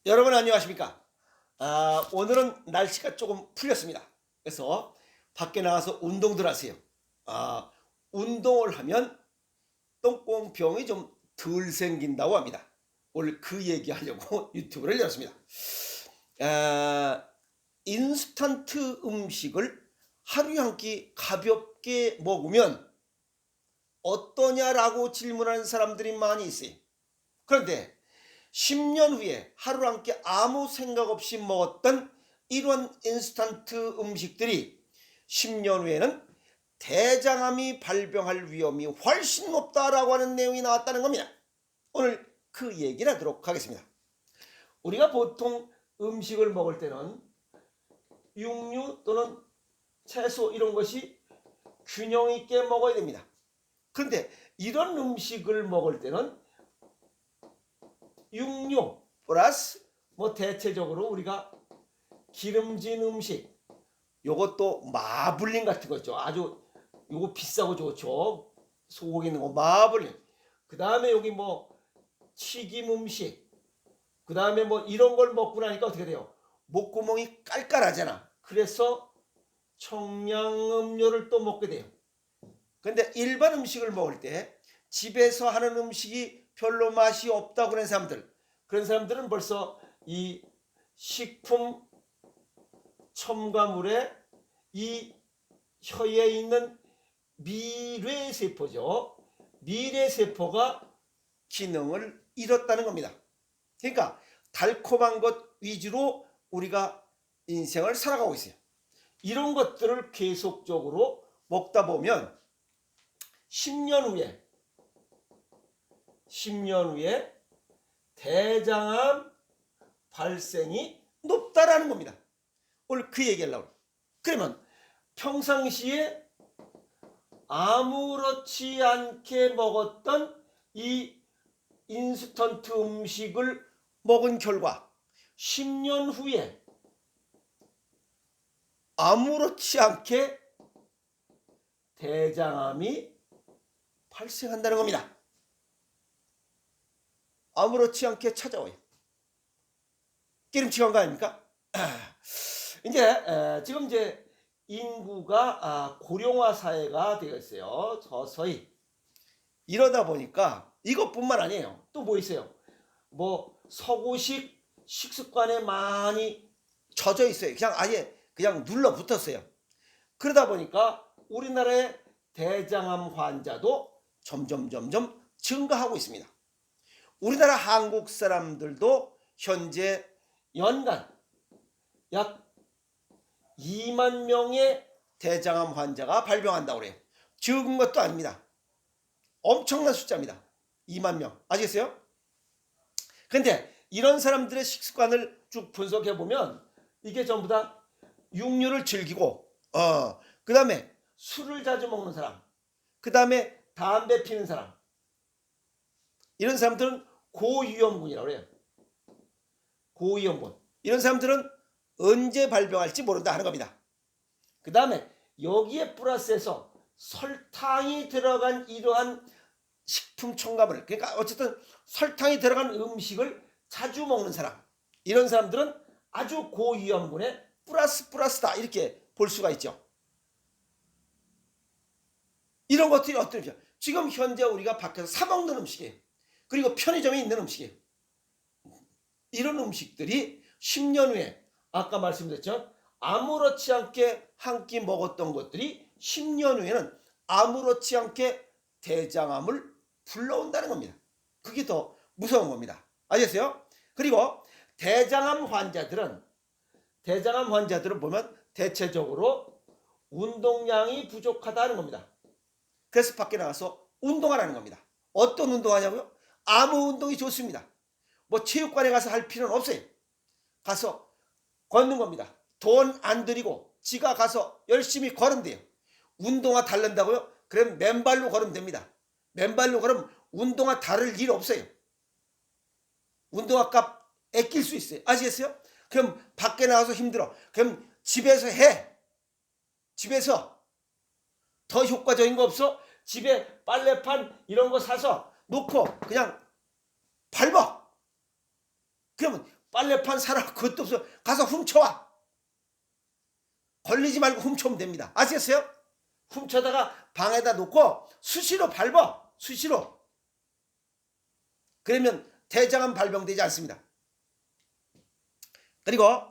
여러분 안녕하십니까? 오늘은 날씨가 조금 풀렸습니다. 그래서 밖에 나가서 운동들 하세요. 운동을 하면 똥꽁병이 좀 덜 생긴다고 합니다. 오늘 그 얘기하려고 유튜브를 열었습니다. 인스턴트 음식을 하루에 한 끼 가볍게 먹으면 어떠냐라고 질문하는 사람들이 많이 있어요. 그런데 10년 후에 하루 한 끼 아무 생각 없이 먹었던 이런 인스턴트 음식들이 10년 후에는 대장암이 발병할 위험이 훨씬 높다라고 하는 내용이 나왔다는 겁니다. 오늘 그 얘기를 하도록 하겠습니다. 우리가 보통 음식을 먹을 때는 육류 또는 채소 이런 것이 균형 있게 먹어야 됩니다. 그런데 이런 음식을 먹을 때는 육류 플러스 대체적으로 우리가 기름진 음식, 요것도 마블링 같은 거 있죠. 아주 요거 비싸고 좋죠. 소고기 있는 거 마블링. 그 다음에 여기 튀김 음식. 그 다음에 이런 걸 먹고 나니까 어떻게 돼요? 목구멍이 깔깔하잖아. 그래서 청량음료를 또 먹게 돼요. 근데 일반 음식을 먹을 때 집에서 하는 음식이 별로 맛이 없다고 그런 사람들, 그런 사람들은 벌써 이 식품 첨가물에 이 혀에 있는 미뢰세포죠. 미뢰세포가 기능을 잃었다는 겁니다. 그러니까 달콤한 것 위주로 우리가 인생을 살아가고 있어요. 이런 것들을 계속적으로 먹다 보면 10년 후에 대장암 발생이 높다라는 겁니다. 오늘 그 얘기하려고. 그러면 평상시에 아무렇지 않게 먹었던 이 인스턴트 음식을 먹은 결과 10년 후에 아무렇지 않게 대장암이 발생한다는 겁니다. 아무렇지 않게 찾아와요. 기름칠한 거 아닙니까? 지금 인구가 고령화 사회가 되어 있어요. 서서히. 이러다 보니까 이것뿐만 아니에요. 또 뭐 있어요? 서구식 식습관에 많이 젖어 있어요. 그냥 아예 눌러 붙었어요. 그러다 보니까 우리나라의 대장암 환자도 점점 증가하고 있습니다. 우리나라 한국 사람들도 현재 연간 약 2만 명의 대장암 환자가 발병한다고 그래요. 적은 것도 아닙니다. 엄청난 숫자입니다. 2만 명. 아시겠어요? 근데 이런 사람들의 식습관을 쭉 분석해 보면 이게 전부 다 육류를 즐기고 그 다음에 술을 자주 먹는 사람, 그 다음에 담배 피는 사람, 이런 사람들은 고위험군이라고 해요. 고위험군. 이런 사람들은 언제 발병할지 모른다 하는 겁니다. 그 다음에 여기에 플러스해서 설탕이 들어간 이러한 식품 첨가물, 그러니까 어쨌든 설탕이 들어간 음식을 자주 먹는 사람, 이런 사람들은 아주 고위험군의 플러스다 이렇게 볼 수가 있죠. 이런 것들이 어떤 음식이에요? 지금 현재 우리가 밖에서 사 먹는 음식이에요. 그리고 편의점에 있는 음식이에요. 이런 음식들이 10년 후에 아까 말씀드렸죠. 아무렇지 않게 한 끼 먹었던 것들이 10년 후에는 아무렇지 않게 대장암을 불러온다는 겁니다. 그게 더 무서운 겁니다. 아셨어요? 그리고 대장암 환자들은 보면 대체적으로 운동량이 부족하다는 겁니다. 그래서 밖에 나가서 운동하라는 겁니다. 어떤 운동하냐고요? 아무 운동이 좋습니다. 체육관에 가서 할 필요는 없어요. 가서 걷는 겁니다. 돈 안 들이고 지가 가서 열심히 걸으면 돼요. 운동화 달른다고요? 그럼 맨발로 걸으면 됩니다. 맨발로 걸으면 운동화 다를 일 없어요. 운동화 값 아낄 수 있어요. 아시겠어요? 그럼 밖에 나가서 힘들어. 그럼 집에서 해. 집에서 더 효과적인 거 없어? 집에 빨래판 이런 거 사서 놓고 그냥 밟아. 그러면 빨래판 사라 그것도 없어. 가서 훔쳐와. 걸리지 말고 훔쳐오면 됩니다. 아시겠어요? 훔쳐다가 방에다 놓고 수시로 밟아. 수시로. 그러면 대장암 발병되지 않습니다. 그리고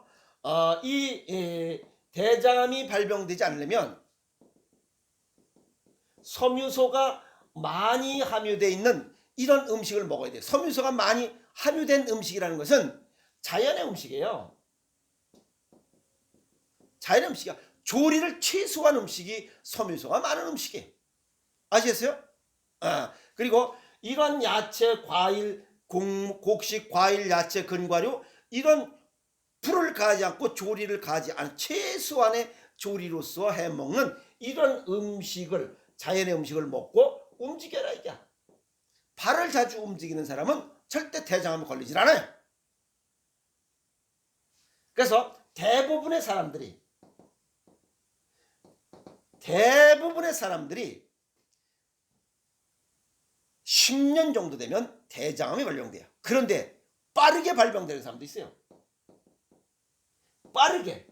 이 대장암이 발병되지 않으려면 섬유소가 많이 함유되어 있는 이런 음식을 먹어야 돼요. 섬유소가 많이 함유된 음식이라는 것은 자연의 음식이에요. 자연의 음식이야. 조리를 최소한 음식이 섬유소가 많은 음식이에요. 아시겠어요? 그리고 이런 야채, 과일, 곡식, 과일, 야채, 근과류 이런 불을 가하지 않고 조리를 가하지 않은 최소한의 조리로서 해먹는 이런 음식을 자연의 음식을 먹고 움직여라 이게. 발을 자주 움직이는 사람은 절대 대장암에 걸리질 않아요. 그래서 대부분의 사람들이 10년 정도 되면 대장암이 발병돼요. 그런데 빠르게 발병되는 사람도 있어요. 빠르게.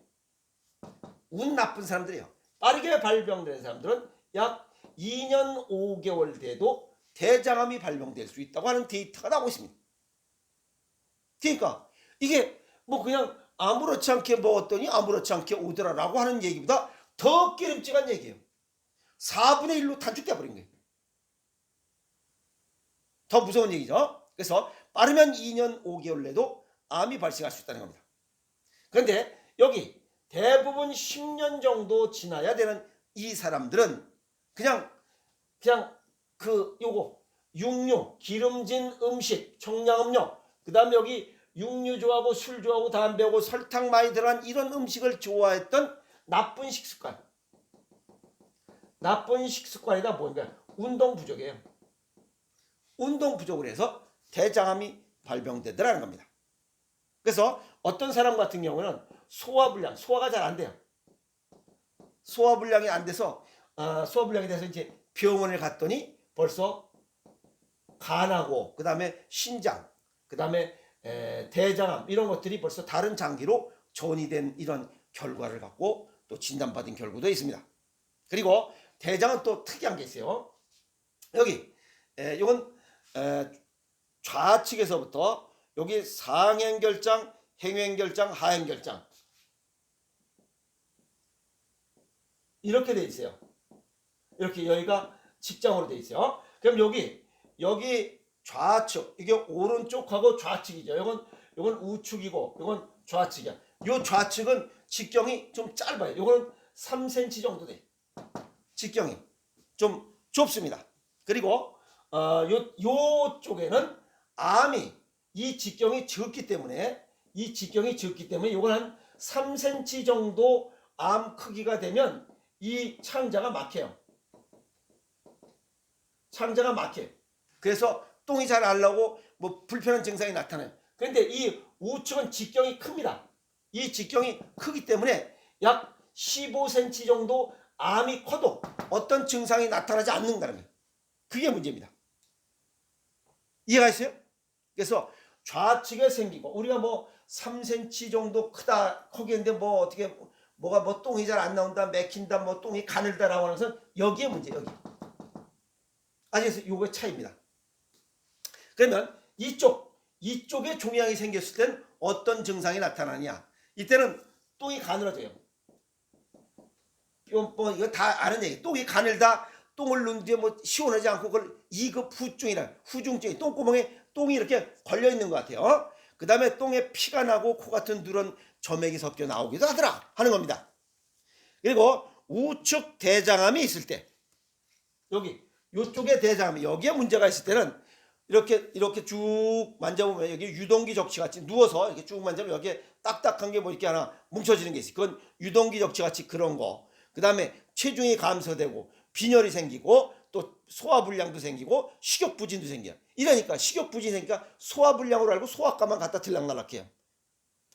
운 나쁜 사람들이에요. 빠르게 발병되는 사람들은 약 2년 5개월 돼도 대장암이 발병될 수 있다고 하는 데이터가 나오고 있습니다. 그러니까 이게 뭐 그냥 아무렇지 않게 먹었더니 아무렇지 않게 오더라라고 하는 얘기보다 더 기름찍한 얘기예요. 4분의 1로 단축돼 버린 거예요. 더 무서운 얘기죠. 그래서 빠르면 2년 5개월 내도 암이 발생할 수 있다는 겁니다. 그런데 여기 대부분 10년 정도 지나야 되는 이 사람들은 그냥 요거 육류, 기름진 음식, 청량음료, 그 다음에 여기 육류 좋아하고 술 좋아하고 담배하고 설탕 많이 들어간 이런 음식을 좋아했던 나쁜 식습관. 나쁜 식습관이다 보니까 운동 부족이에요. 운동 부족을 해서 대장암이 발병되더라는 겁니다. 그래서 어떤 사람 같은 경우는 소화불량, 소화가 잘 안 돼요. 소화불량이 안 돼서 소화불량이 돼서 이제 병원을 갔더니 벌써 간하고 그 다음에 신장, 그 다음에 대장암 이런 것들이 벌써 다른 장기로 전이된 이런 결과를 갖고 또 진단받은 결과도 있습니다. 그리고 대장은 또 특이한 게 있어요. 여기 이건 좌측에서부터 여기 상행결장, 행행결장, 하행결장 이렇게 돼 있어요. 이렇게 여기가 직장으로 돼 있어요. 그럼 여기 좌측, 이게 오른쪽하고 좌측이죠. 이건 우측이고 이건 좌측이야. 요 좌측은 직경이 좀 짧아요. 이거는 3cm 정도 돼. 직경이 좀 좁습니다. 그리고 요 쪽에는 암이 이 직경이 적기 때문에 이건 한 3cm 정도 암 크기가 되면 이 창자가 막혀요. 창자가 막혀요. 그래서 똥이 잘 안 나오고 뭐 불편한 증상이 나타나요. 그런데 이 우측은 직경이 큽니다. 이 직경이 크기 때문에 약 15cm 정도 암이 커도 어떤 증상이 나타나지 않는다는 거예요. 그게 문제입니다. 이해가 있어요? 그래서 좌측에 생기고 우리가 뭐 3cm 정도 크겠는데 뭐 어떻게 뭐가 뭐 똥이 잘 안 나온다, 맥힌다, 뭐 똥이 가늘다라고 하는 것은 여기에 문제, 여기. 아시겠어요? 요거의 차이입니다. 그러면 이쪽에 종양이 생겼을 땐 어떤 증상이 나타나냐? 이때는 똥이 가늘어져요. 뭐 이거 다 아는 얘기. 똥이 가늘다. 똥을 누는 뒤에 뭐 시원하지 않고 그걸 2급 후중증이 똥구멍에 똥이 이렇게 걸려 있는 것 같아요. 그 다음에 똥에 피가 나고 코 같은 누런 점액이 섞여 나오기도 하더라 하는 겁니다. 그리고 우측 대장암이 있을 때 요쪽에 대장암이 여기에 문제가 있을 때는 이렇게 쭉 만져보면 여기 유동기 적치 같이 누워서 이렇게 쭉 만져보면 여기에 딱딱한 게 뭐 이렇게 하나 뭉쳐지는 게 있어요. 그건 유동기 적치 같이 그런 거. 그 다음에 체중이 감소되고 빈혈이 생기고 또 소화불량도 생기고 식욕부진도 생겨요. 이러니까 식욕부진이 생기니까 소화불량으로 알고 소화가만 갖다 들락날락해요.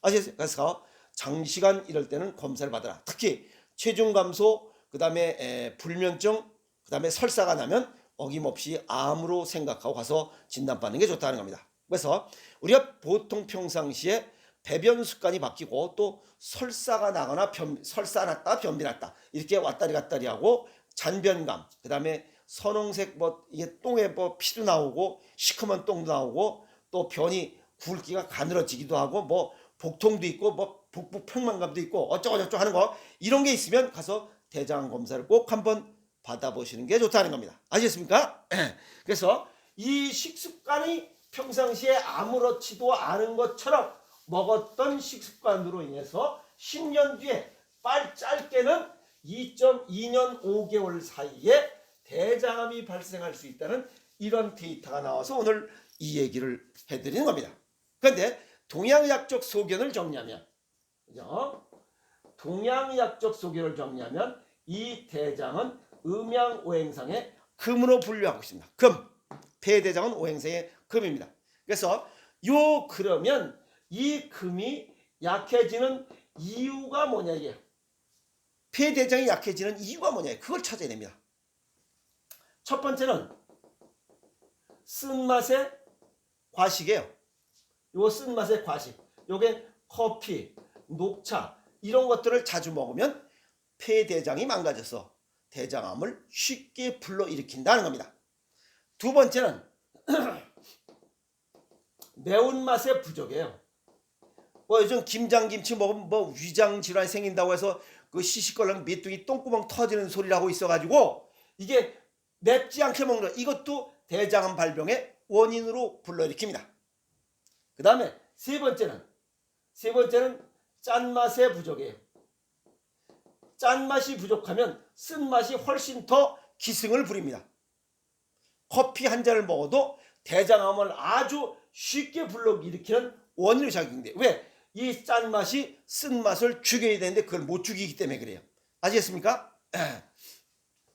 아시겠어요? 그래서 장시간 이럴 때는 검사를 받아라. 특히 체중 감소, 그 다음에 불면증, 그 다음에 설사가 나면 어김없이 암으로 생각하고 가서 진단받는 게 좋다는 겁니다. 그래서 우리가 보통 평상시에 배변 습관이 바뀌고 또 설사가 나거나 설사 났다 변비 났다 이렇게 왔다리 갔다리 하고 잔변감, 그다음에 선홍색 뭐 이게 똥에 뭐 피도 나오고 시커먼 똥도 나오고 또 변이 굵기가 가늘어지기도 하고 뭐 복통도 있고 뭐 복부 평만감도 있고 어쩌고저쩌고 하는 거 이런 게 있으면 가서 대장 검사를 꼭 한번 받아보시는 게 좋다는 겁니다. 아시겠습니까? 그래서 이 식습관이 평상시에 아무렇지도 않은 것처럼 먹었던 식습관으로 인해서 10년 뒤에 짧게는 2.2년 5개월 사이에 대장암이 발생할 수 있다는 이런 데이터가 나와서 오늘 이 얘기를 해드리는 겁니다. 그런데 동양의학적 소견을 정리하면, 그죠? 동양의학적 소견을 정리하면 이 대장은 음양오행상의 금으로 분류하고 있습니다. 금, 폐대장은 오행상의 금입니다. 그래서 그러면 이 금이 약해지는 이유가 뭐냐 이게. 폐대장이 약해지는 이유가 뭐냐 그걸 찾아야 됩니다. 첫 번째는 쓴맛의 과식이에요. 요 쓴맛의 과식. 요게 커피, 녹차 이런 것들을 자주 먹으면 폐대장이 망가져서 대장암을 쉽게 불러일으킨다는 겁니다. 두 번째는 매운맛의 부족이에요. 뭐 요즘 김장김치 먹으면 뭐 위장 질환이 생긴다고 해서 그 시시껄렁 메뚜기 똥구멍 터지는 소리를 하고 있어가지고 이게 맵지 않게 먹는 거 이것도 대장암 발병의 원인으로 불러일으킵니다. 그 다음에 세 번째는 짠맛의 부족이에요. 짠맛이 부족하면 쓴맛이 훨씬 더 기승을 부립니다. 커피 한 잔을 먹어도 대장암을 아주 쉽게 불러일으키는 원인으로 작용돼. 왜? 이 짠맛이 쓴맛을 죽여야 되는데 그걸 못 죽이기 때문에 그래요. 아시겠습니까?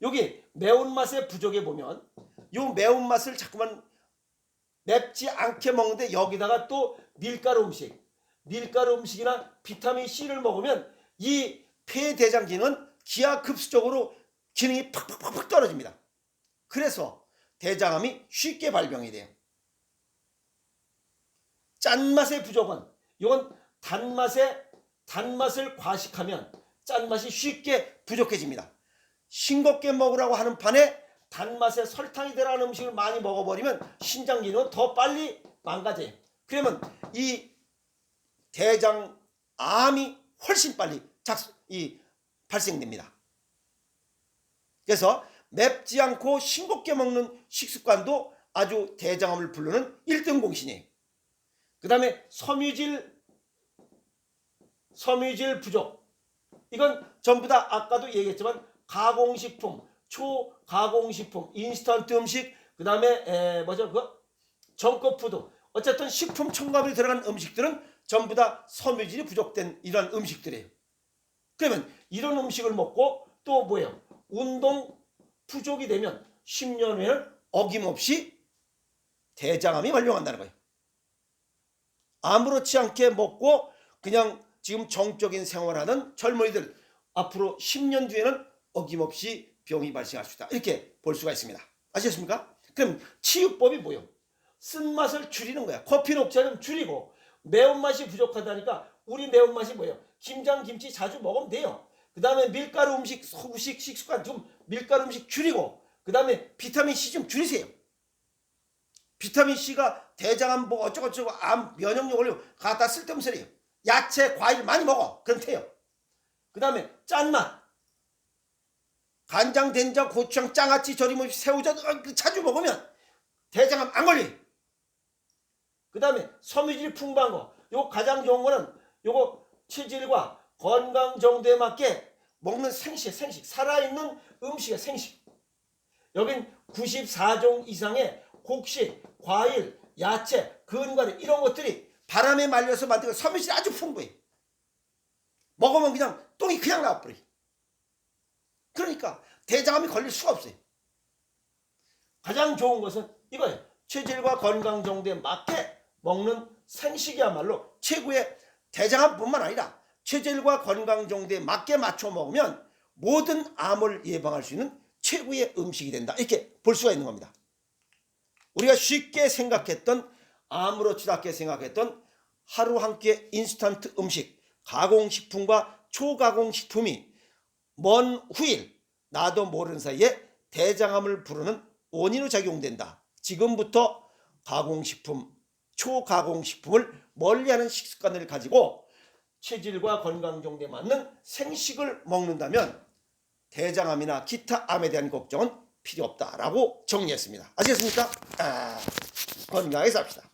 여기 매운맛의 부족에 보면 요 매운맛을 자꾸만 맵지 않게 먹는데 여기다가 또 밀가루 음식이나 비타민 C를 먹으면 이 폐대장 기능은 기하급수적으로 기능이 팍팍팍 떨어집니다. 그래서 대장암이 쉽게 발병이 돼요. 짠맛의 부족은 이건 단맛을 과식하면 짠맛이 쉽게 부족해집니다. 싱겁게 먹으라고 하는 판에 단맛에 설탕이 들어간 음식을 많이 먹어버리면 신장 기능은 더 빨리 망가져요. 그러면 이 대장암이 훨씬 빨리 발생됩니다. 그래서 맵지 않고 싱겁게 먹는 식습관도 아주 대장암을 부르는 1등 공신이에요. 그 다음에 섬유질 부족. 이건 전부 다 아까도 얘기했지만 가공식품, 초가공식품, 인스턴트 음식, 그 다음에 정크푸드. 어쨌든 식품 첨가물이 들어간 음식들은 전부 다 섬유질이 부족된 이런 음식들이에요. 그러면 이런 음식을 먹고 또 뭐예요? 운동 부족이 되면 10년 후에는 어김없이 대장암이 발병한다는 거예요. 아무렇지 않게 먹고 그냥 지금 정적인 생활하는 젊은이들 앞으로 10년 뒤에는 어김없이 병이 발생할 수 있다. 이렇게 볼 수가 있습니다. 아시겠습니까? 그럼 치유법이 뭐예요? 쓴맛을 줄이는 거야. 커피 녹차는 줄이고 매운맛이 부족하다니까 우리 매운맛이 뭐예요? 김장 김치 자주 먹으면 돼요. 그 다음에 밀가루 음식 소식 식습관 좀 밀가루 음식 줄이고 그 다음에 비타민 C 좀 줄이세요. 비타민 C가 대장암 뭐 어쩌고저쩌고 암 면역력 올리고 갖다 쓸데없는 소리예요. 야채 과일 많이 먹어. 그럼 돼요. 그 다음에 짠맛 간장 된장 고추장 장아찌 절임 새우젓 자주 먹으면 대장암 안 걸려. 그 다음에 섬유질 풍부한 거 요거 가장 좋은 거는 요거 체질과 건강 정도에 맞게 먹는 생식 살아있는 음식의 생식. 여긴 94종 이상의 곡식, 과일, 야채, 근과류 이런 것들이 바람에 말려서 만든 섬유질이 아주 풍부해. 먹으면 그냥 똥이 그냥 나와버려. 그러니까 대장암이 걸릴 수가 없어요. 가장 좋은 것은 이거예요. 체질과 건강 정도에 맞게 먹는 생식이야말로 최고의 대장암뿐만 아니라 체질과 건강 정도에 맞게 맞춰 먹으면 모든 암을 예방할 수 있는 최고의 음식이 된다. 이렇게 볼 수가 있는 겁니다. 우리가 쉽게 생각했던 아무렇지도 않게 생각했던 하루 한 끼의 인스턴트 음식, 가공식품과 초가공식품이 먼 후일 나도 모르는 사이에 대장암을 부르는 원인으로 작용된다. 지금부터 가공식품, 초가공식품을 멀리하는 식습관을 가지고 체질과 건강 정도에 맞는 생식을 먹는다면 대장암이나 기타 암에 대한 걱정은 필요 없다라고 정리했습니다. 아시겠습니까? 건강하게 삽시다.